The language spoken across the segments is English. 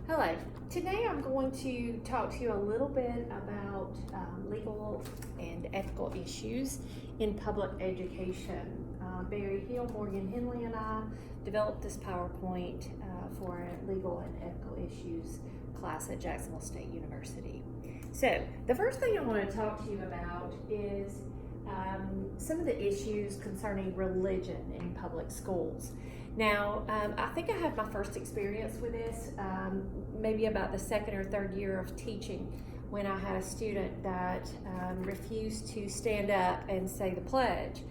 Hello. Today I'm going to talk to you a little bit about legal and ethical issues in public education. Barry Hill, Morgan Henley, and I developed this PowerPoint for a legal and ethical issues class at Jacksonville State University. So the first thing I want to talk to you about is some of the issues concerning religion in public schools. Now, I think I had my first experience with this maybe about the second or third year of teaching when I had a student that refused to stand up and say the pledge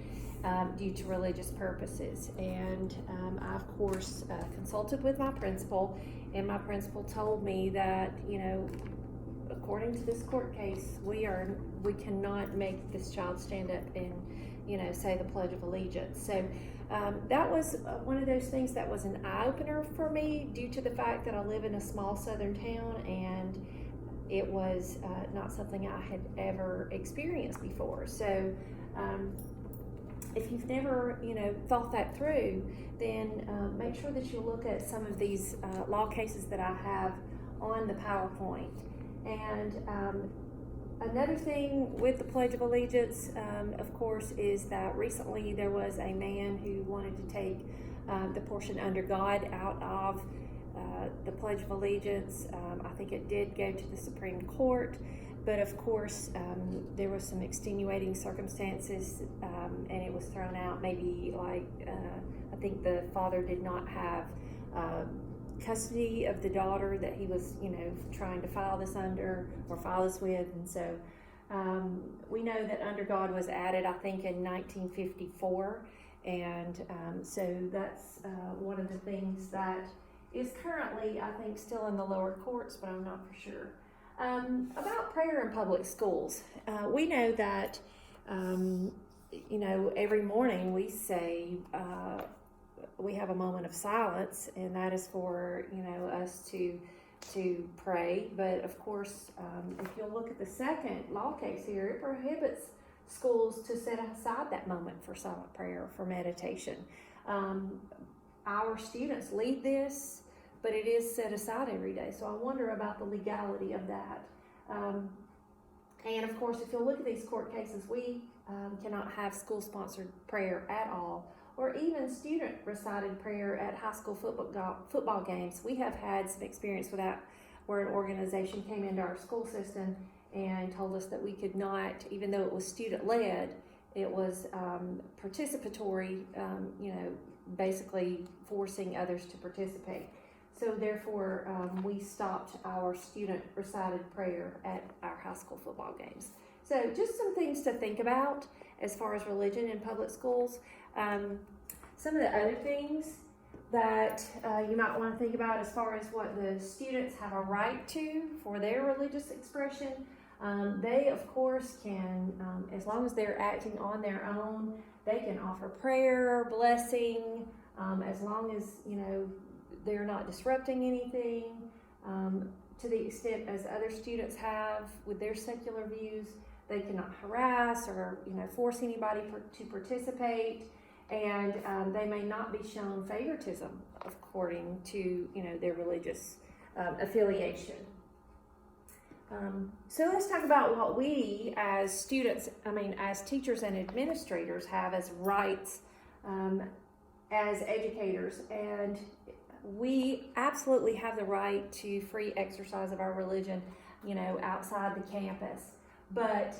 due to religious purposes. And I, of course, consulted with my principal, and my principal told me that, according to this court case, we cannot make this child stand up and say the Pledge of Allegiance. So that was one of those things that was an eye-opener for me, due to the fact that I live in a small southern town, and it was not something I had ever experienced before. So if you've never thought that through, then make sure that you look at some of these law cases that I have on the PowerPoint. And another thing with the Pledge of Allegiance, of course, is that recently there was a man who wanted to take the portion "Under God" out of the Pledge of Allegiance. I think it did go to the Supreme Court, but of course there was some extenuating circumstances, and it was thrown out. Maybe I think the father did not have custody of the daughter that he was trying to file this with, and so we know that "Under God" was added, I think, in 1954, and so that's one of the things that is currently, I think, still in the lower courts, but I'm not for sure. About prayer in public schools, we know that every morning we say we have a moment of silence, and that is for us to pray. But of course, if you'll look at the second law case here, it prohibits schools to set aside that moment for silent prayer, for meditation. Our students lead this, but it is set aside every day. So I wonder about the legality of that. And of course, if you'll look at these court cases, we cannot have school-sponsored prayer at all, or even student recited prayer at high school football games. We have had some experience with that, where an organization came into our school system and told us that we could not, even though it was student-led, it was participatory, basically forcing others to participate. So therefore, we stopped our student recited prayer at our high school football games. So just some things to think about as far as religion in public schools. Some of the other things that you might want to think about as far as what the students have a right to for their religious expression. They, of course, can, as long as they're acting on their own, they can offer prayer, blessing, as long as, they're not disrupting anything, to the extent as other students have with their secular views. They cannot harass or force anybody to participate, and they may not be shown favoritism according to their religious affiliation. So let's talk about what we as as teachers and administrators have as rights as educators. And we absolutely have the right to free exercise of our religion, outside the campus. But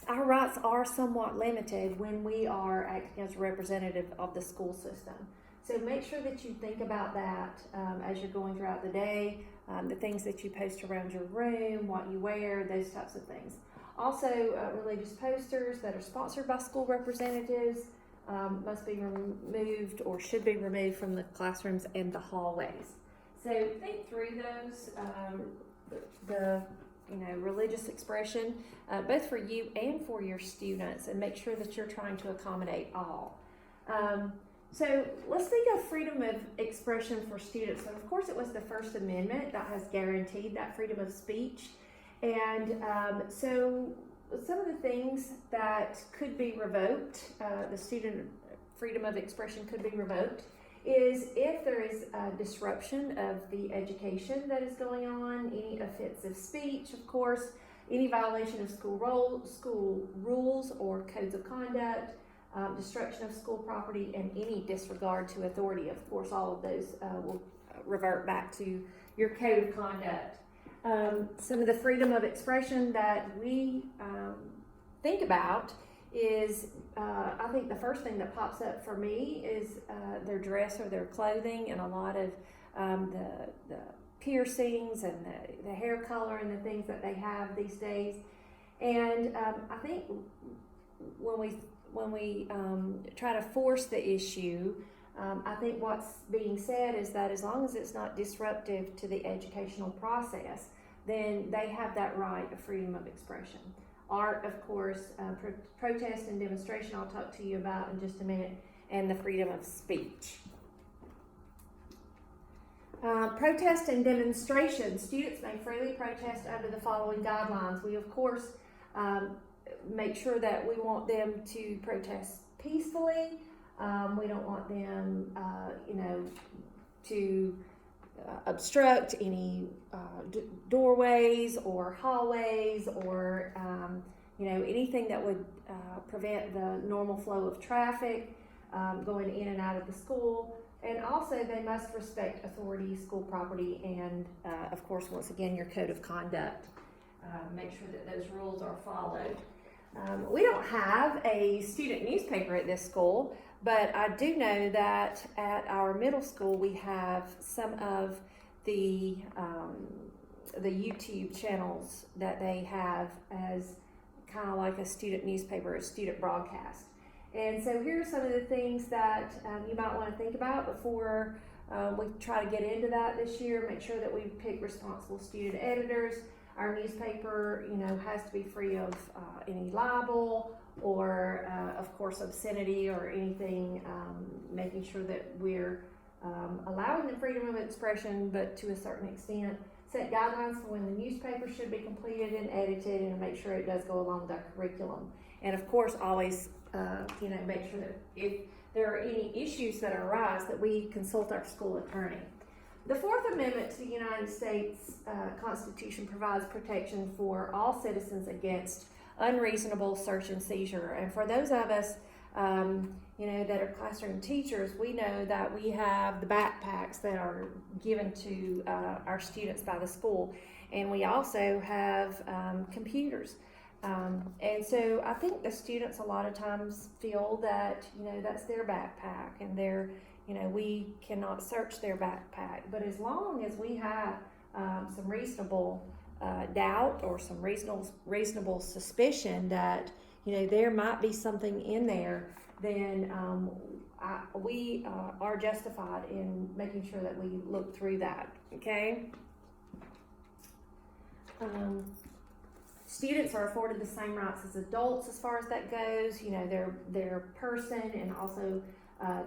our rights are somewhat limited when we are acting as a representative of the school system. So make sure that you think about that as you're going throughout the day, the things that you post around your room, what you wear, those types of things. Also, religious posters that are sponsored by school representatives must be removed or should be removed from the classrooms and the hallways. So think through those, the religious expression, both for you and for your students, and make sure that you're trying to accommodate all. So let's think of freedom of expression for students. So of course it was the First Amendment that has guaranteed that freedom of speech. And so some of the things that could be revoked, the student freedom of expression could be revoked, is if there is a disruption of the education that is going on, any offensive speech, of course, any violation of school rules or codes of conduct, destruction of school property, and any disregard to authority. Of course, all of those will revert back to your code of conduct. Some of the freedom of expression that we think about is, I think the first thing that pops up for me is their dress or their clothing, and a lot of the piercings and the hair color and the things that they have these days. And I think when we try to force the issue, I think what's being said is that as long as it's not disruptive to the educational process, then they have that right of freedom of expression. Art, of course, protest and demonstration I'll talk to you about in just a minute, and the freedom of speech. Protest and demonstration. Students may freely protest under the following guidelines. We, of course, make sure that we want them to protest peacefully. We don't want them, to obstruct any doorways or hallways or, anything that would prevent the normal flow of traffic going in and out of the school. And also they must respect authority, school property, and of course, once again, your code of conduct. Make sure that those rules are followed. We don't have a student newspaper at this school, but I do know that at our middle school we have some of the YouTube channels that they have as kind of like a student newspaper, a student broadcast. And so here are some of the things that you might want to think about before we try to get into that this year. Make sure that we pick responsible student editors. Our newspaper, has to be free of any libel or, of course, obscenity or anything, making sure that we're allowing the freedom of expression, but to a certain extent. Set guidelines for when the newspaper should be completed and edited, and make sure it does go along with our curriculum. And, of course, always, make sure that if there are any issues that arise, that we consult our school attorney. The Fourth Amendment to the United States Constitution provides protection for all citizens against unreasonable search and seizure. And for those of us, that are classroom teachers, we know that we have the backpacks that are given to our students by the school. And we also have computers. And so I think the students a lot of times feel that, that's their backpack and we cannot search their backpack. But as long as we have some reasonable doubt or some reasonable suspicion that, there might be something in there, then we are justified in making sure that we look through that, okay? Students are afforded the same rights as adults as far as that goes, their person and also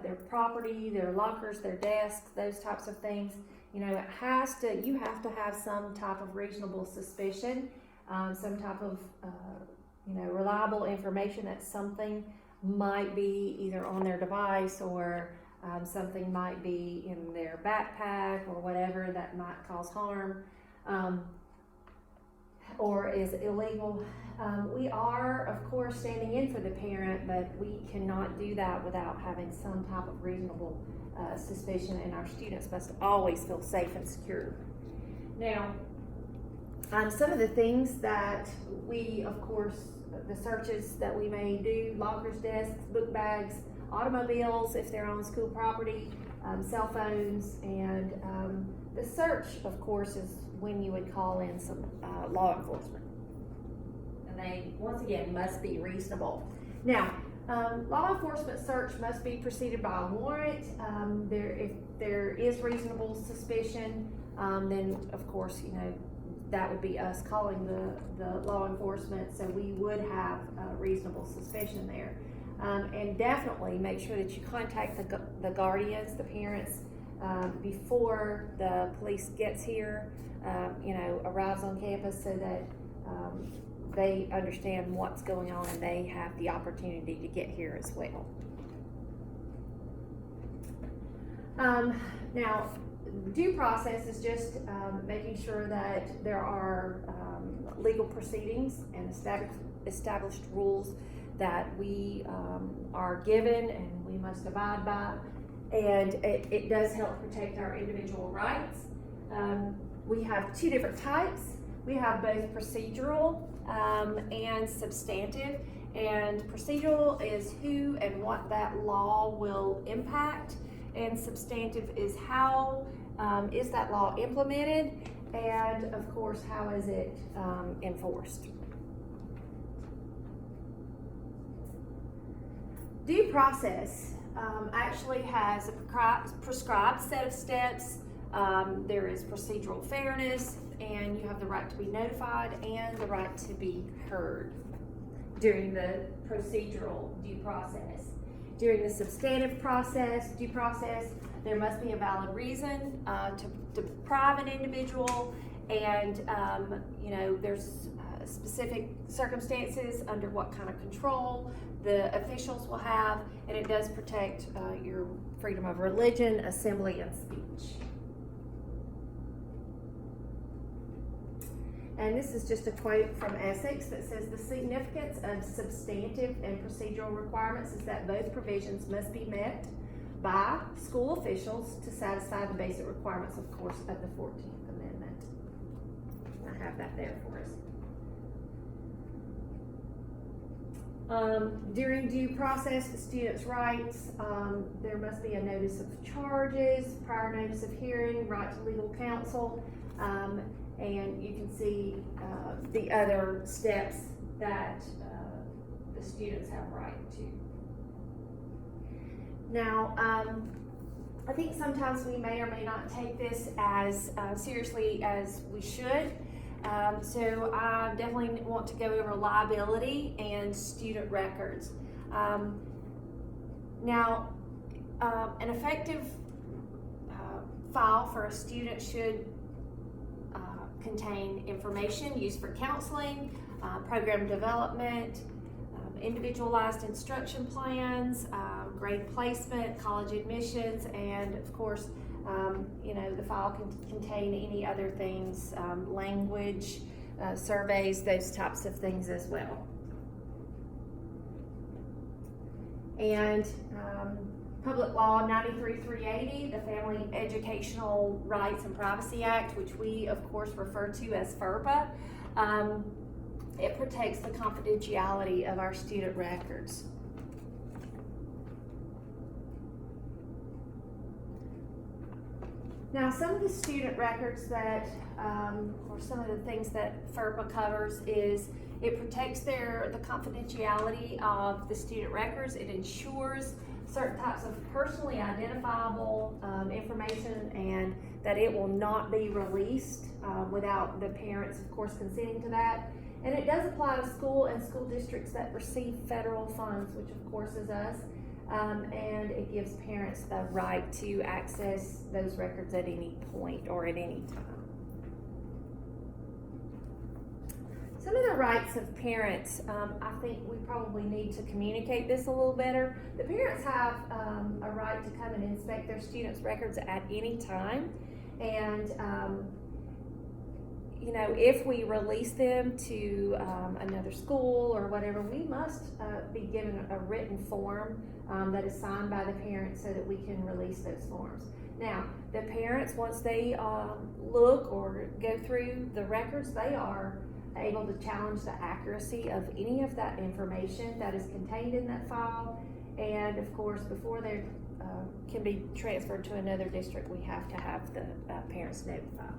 their property, their lockers, their desks, those types of things. You have to have some type of reasonable suspicion, some type of, reliable information that something might be either on their device or something might be in their backpack or whatever that might cause harm or is illegal. We are, of course, standing in for the parent, but we cannot do that without having some type of reasonable suspicion, and our students must always feel safe and secure. Now, some of the things that we, of course, the searches that we may do: lockers, desks, book bags, automobiles if they're on school property, cell phones, and the search, of course, is when you would call in some law enforcement. And they, once again, must be reasonable. Now, law enforcement search must be preceded by a warrant. If there is reasonable suspicion, then of course, that would be us calling the law enforcement, so we would have reasonable suspicion there. And definitely make sure that you contact the guardians, the parents, before the police gets here, arrives on campus, so that they understand what's going on and they have the opportunity to get here as well. Now, due process is just making sure that there are legal proceedings and established rules that we are given and we must abide by. And it does help protect our individual rights. We have two different types. We have both procedural and substantive. And procedural is who and what that law will impact, and substantive is how is that law implemented, and of course, how is it enforced. Due process actually has a prescribed set of steps. There is procedural fairness, and you have the right to be notified and the right to be heard during the procedural due process. During the substantive due process, there must be a valid reason to deprive an individual, and there's specific circumstances under what kind of control the officials will have, and it does protect your freedom of religion, assembly, and speech. And this is just a quote from Essex that says, "The significance of substantive and procedural requirements is that both provisions must be met by school officials to satisfy the basic requirements, of course, of the 14th Amendment." I have that there for us. During due process, the student's rights, there must be a notice of charges, prior notice of hearing, right to legal counsel, and you can see the other steps that the students have right to. Now, I think sometimes we may or may not take this as seriously as we should. So I definitely want to go over liability and student records. Now, an effective file for a student should contain information used for counseling, program development, individualized instruction plans, grade placement, college admissions, and of course, the file can contain any other things, language, surveys, those types of things as well. And Public Law 93-380, the Family Educational Rights and Privacy Act, which we of course refer to as FERPA, it protects the confidentiality of our student records. Now, some of the student records that, or some of the things that FERPA covers is it protects the confidentiality of the student records. It ensures certain types of personally identifiable information, and that it will not be released without the parents, of course, consenting to that. And it does apply to school and school districts that receive federal funds, which of course is us. And it gives parents the right to access those records at any point or at any time. Some of the rights of parents, I think we probably need to communicate this a little better. The parents have a right to come and inspect their students' records at any time. And if we release them to another school or whatever, we must be given a written form that is signed by the parents so that we can release those forms. Now, the parents, once they look or go through the records, they are able to challenge the accuracy of any of that information that is contained in that file. And of course, before they can be transferred to another district, we have to have the parents notified.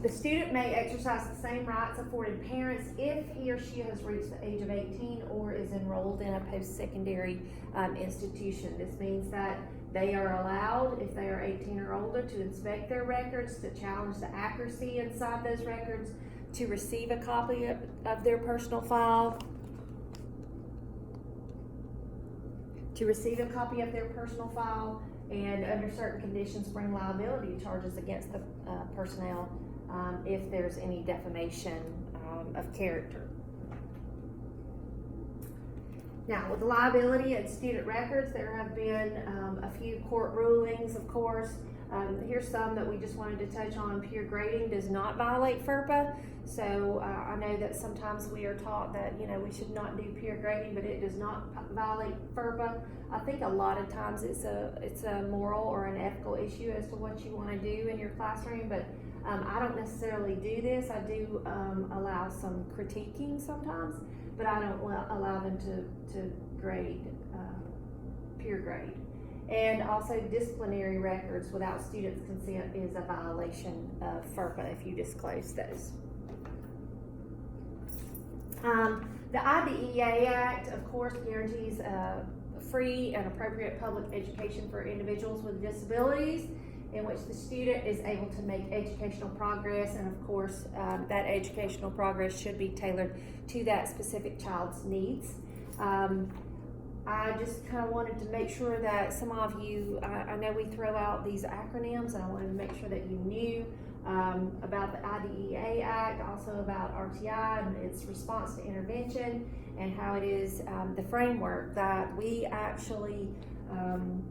The student may exercise the same rights afforded parents if he or she has reached the age of 18 or is enrolled in a post-secondary institution. This means that they are allowed, if they are 18 or older, to inspect their records, to challenge the accuracy inside those records, to receive a copy of their personal file, and under certain conditions bring liability charges against the personnel if there's any defamation of character. Now, with liability and student records, there have been a few court rulings, of course. Here's some that we just wanted to touch on. Peer grading does not violate FERPA. So I know that sometimes we are taught that, we should not do peer grading, but it does not violate FERPA. I think a lot of times it's a moral or an ethical issue as to what you want to do in your classroom, but I don't necessarily do this. I do allow some critiquing sometimes, but I don't allow them to grade, peer grade. And also disciplinary records without students' consent is a violation of FERPA if you disclose those. The IDEA Act, of course, guarantees free and appropriate public education for individuals with disabilities, in which the student is able to make educational progress, and of course that educational progress should be tailored to that specific child's needs. I just kind of wanted to make sure that some of you, I know we throw out these acronyms, and I wanted to make sure that you knew about the IDEA Act, also about RTI and its response to intervention, and how it is the framework that we actually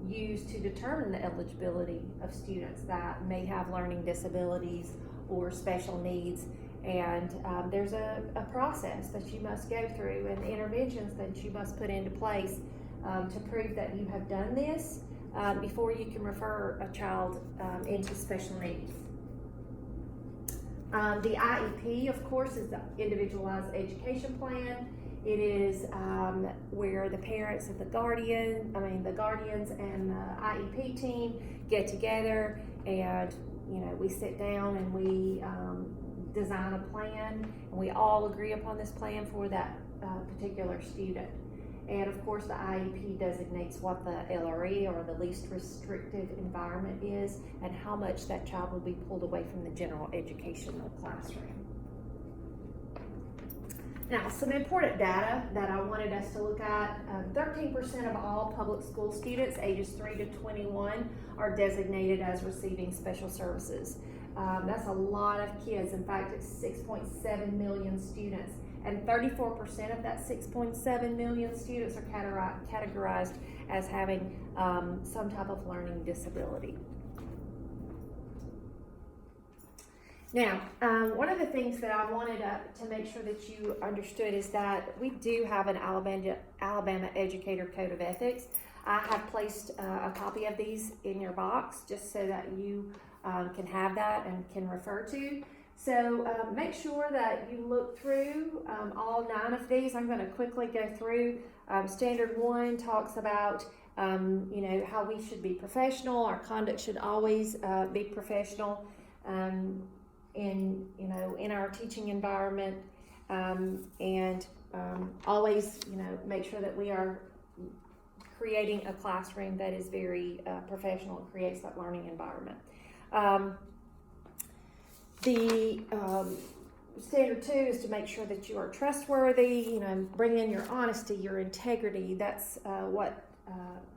use to determine the eligibility of students that may have learning disabilities or special needs. And there's a process that you must go through and interventions that you must put into place to prove that you have done this before you can refer a child into special needs. The IEP, of course, is the Individualized Education Plan. It is where the parents and the guardians and the IEP team get together, and we sit down and we design a plan, and we all agree upon this plan for that particular student. And of course, the IEP designates what the LRE, or the least restrictive environment, is, and how much that child will be pulled away from the general educational classroom. Now, some important data that I wanted us to look at. 13% of all public school students ages 3 to 21 are designated as receiving special services. That's a lot of kids. In fact, it's 6.7 million students, and 34% of that 6.7 million students are categorized as having some type of learning disability. Now, one of the things that I wanted to make sure that you understood is that we do have an Alabama Educator Code of Ethics. I have placed a copy of these in your box just so that you can have that and can refer to. So make sure that you look through all 9 of these. I'm going to quickly go through. Standard 1 talks about how we should be professional. Our conduct should always be professional in our teaching environment, and always make sure that we are creating a classroom that is very professional and creates that learning environment. Standard 2 is to make sure that you are trustworthy, bring in your honesty, your integrity. That's what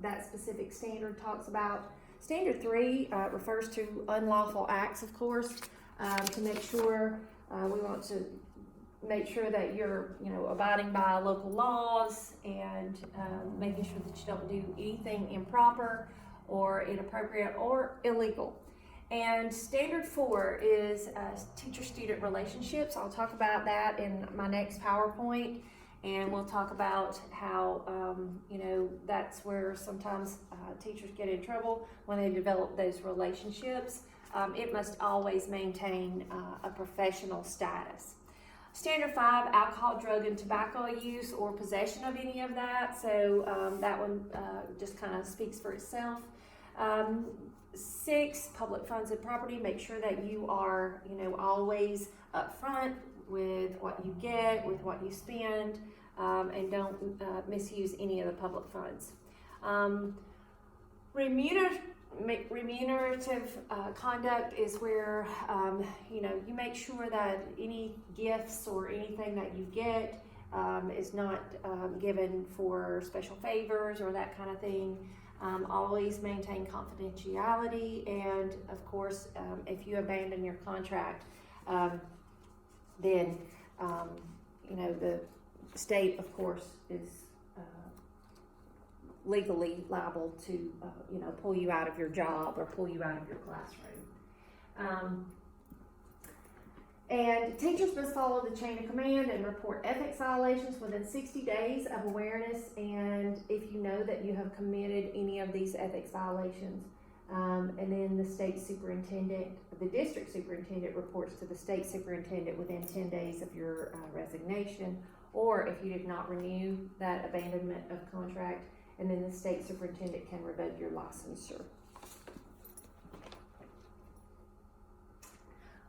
that specific standard talks about. Standard 3 refers to unlawful acts, of course, to make sure we want to make sure that you're abiding by local laws, and making sure that you don't do anything improper or inappropriate or illegal. And Standard 4 is teacher-student relationships. I'll talk about that in my next PowerPoint, and we'll talk about how, that's where sometimes teachers get in trouble when they develop those relationships. It must always maintain a professional status. Standard 5, alcohol, drug, and tobacco use or possession of any of that. So that one just kind of speaks for itself. 6, public funds and property. Make sure that you are, always upfront with what you get, with what you spend, and don't misuse any of the public funds. Remunerative conduct is where, you make sure that any gifts or anything that you get is not given for special favors or that kind of thing. Always maintain confidentiality, and of course, if you abandon your contract, then the state, of course, is legally liable to, pull you out of your job or pull you out of your classroom. And teachers must follow the chain of command and report ethics violations within 60 days of awareness, and if you know that you have committed any of these ethics violations. And then the district superintendent reports to the state superintendent within 10 days of your resignation, or if you did not renew that abandonment of contract, and then the state superintendent can revoke your licensure.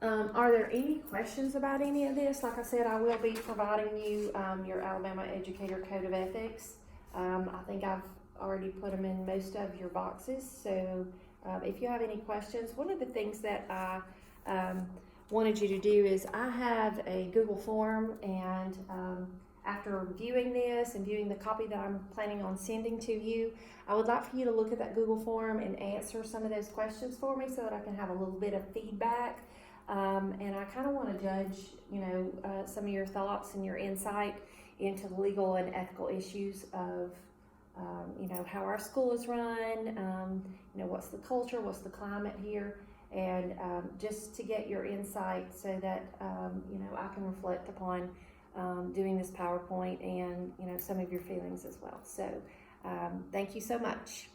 Are there any questions about any of this? Like I said, I will be providing you your Alabama Educator Code of Ethics. I think I've already put them in most of your boxes, so if you have any questions, one of the things that I wanted you to do is I have a Google form, and after viewing this and viewing the copy that I'm planning on sending to you, I would like for you to look at that Google form and answer some of those questions for me so that I can have a little bit of feedback. And I kind of want to judge, some of your thoughts and your insight into the legal and ethical issues of, how our school is run, what's the culture, what's the climate here, and just to get your insight so that, I can reflect upon doing this PowerPoint and, some of your feelings as well. So thank you so much.